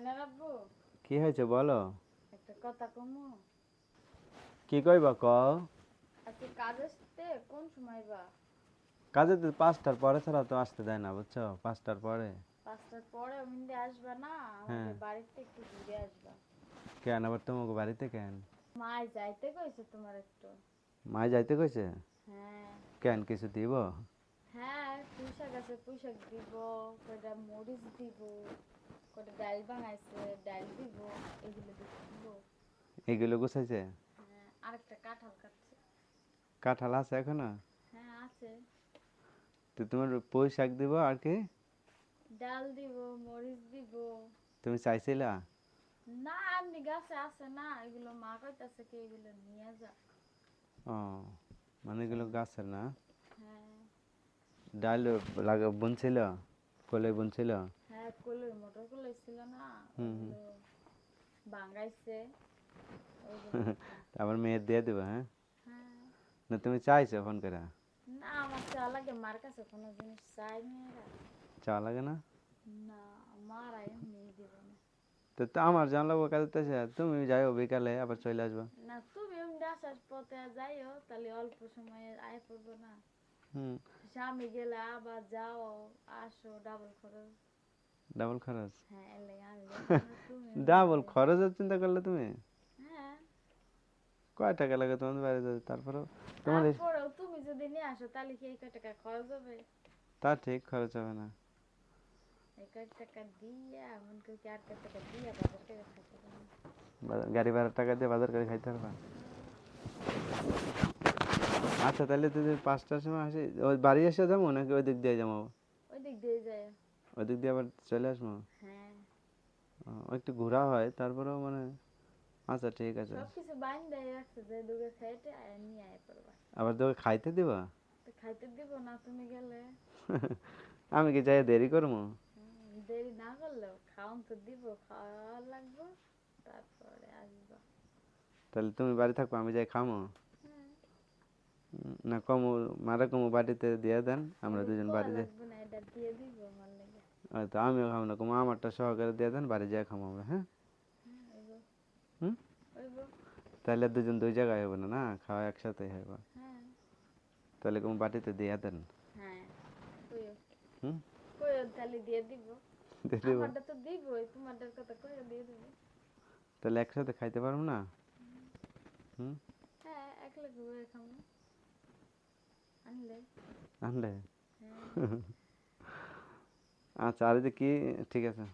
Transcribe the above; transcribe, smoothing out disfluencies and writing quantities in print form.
ময়না রাখবো। কি হয়েছে বলো? একটা কথা কমু। কি কইবা কও? আজকে কাজ আসতে কোন সময় বা? কাজে তো 5টার পরে ছাড়া তো আসতে দেয় না, বুঝছো? 5টার পরে। 5টার পরে ওমিন্দে আসবা না, হ্যাঁ। আমাদের বাড়িতে একটু ঘুরে আসবা। কেন আবার তোমাকে বাড়িতে কেন? মায় যাইতে কইছে তোমার একটু। মায় যাইতে কইছে? হ্যাঁ। কেন কিছু দিব? হ্যাঁ, পুঁইশাক আছে, পুঁইশাক দিব, কয়টা মরিচ দিব, কয়টা ডাল বানাইছে ডাল দিব, এগুলো দিব। এগুলো গুছাইছে? হ্যাঁ, আরেকটা কাঁঠাল কাটছে। কাঁঠাল আছে এখনো? হ্যাঁ আছে। তো তোমার পুঁই শাক দিব আর কি? ডাল দিব, মরিচ দিব। তুমি চাইছিলা? না, এমনি গাছে আছে না, এগুলো মা কইতাছে কি এগুলো নিয়ে যা। ও, মানে এগুলো গাছের না? হ্যাঁ। ডাল বুনছিল? কোলে বুনছিল? হ্যাঁ, কলই মটর কলই ছিল না, হুম হুম। ওগুলো ভাঙাইছে, ওইগুলো একটা। আবার মেয়ের দিয়ে দিবা, হ্যাঁ? হ্যাঁ। না তুমি চাইছো ফোন করে? না, আমার চা লাগে, মার কাছে কোনো জিনিস চাই মেয়েরা। চা লাগে না? না, মারা এমনি দিব না। তো আমার জানলাবো কাজে তো তুমি যাইও বিকালে আবার চলে আসবা। না, তুমি এমনি আসার পথে যাইও, তাহলে অল্প সময়ে আয় পড়বো না। হুম। স্বামী গেলে আবার যাও, আসো, ডাবল খরচ। ডাবল খরচ? হ্যাঁ, এর লাগে আমি যাইতাম না, তুমি এমনি ডাবল যাইও। খরচের চিন্তা করলে তুমি? হ্যাঁ। কয় টাকা লাগে তোমাদের বাড়িতে তারপরেও? তোমার তারপরেও তুমি যদি নিয়ে আসো তাহলে কি এই কয় টাকা খরচ হবে? তা ঠিক, খরচ হবে না। এই কয় টাকা দিয়া এমন কেউ কি আর কয় টাকা দিয়া বাজার করে খাইতে পারে না? গাড়ি ভাড়ার টাকা দিয়ে বাজার করে খাইতে পারবা? আচ্ছা তাহলে তুই 5টার সময় আসি, ওই বাড়ি এসে যাবো নাকি ওই দিক দিয়ে যাবো? ওই দিক দিয়ে যায়। ওই দিক দিয়ে আবার চলে আসবো? হ্যাঁ। একটু ঘোরা হয় তারপরেও মানে। আচ্ছা ঠিক আছে। সবকিছু বাইন দিয়ে রাখছে যে দুগে খাইতে আর নিয়ে আয় পড়বা। আবার তোকে খাইতে দিবা? তো খাইতে দিব না তুমি গেলে? আমি কি যাই দেরি করবো? দেরি না করলেও খাওন তো দিব, খাওয়া লাগবে, তারপরে আসবা। তাহলে তুমি বাড়ি থাকবো, আমি যাই খামো? হ্যাঁ। না কমু, মারা কমু বাড়িতে দিয়ে দেন, আমরা এটি দুজন কোয়া বাড়ি যাই। লাগবে না, এটা দিয়ে দিব আমার লেগে। হয়তো আমিও খাবো না, কমু আমারটা সহকারে দিয়ে দেন, বাড়ি যাই খামো আমরা, হ্যাঁ? হ্যাঁ, ওইব। হুম। ওইব। তাহলে দুজন দুই জায়গায় হবে না, না খাওয়া একসাথে হবে। হ্যাঁ। তাহলে কমু বাড়িতে দিয়ে দেন। হ্যাঁ, কইও। হুম। কইও তাহলে দিয়ে দিব। দিয়ে দেবো? আমারটা তো দিবই, তোমারটার কথা কইও দিয়ে দিব। তাহলে একসাথে খাইতে পারবো না? হুম। হ্যাঁ, একলা ঘুরে খামো আনলে। আনলে? হ্যাঁ। আচ্ছা আর কি, ঠিক আছে।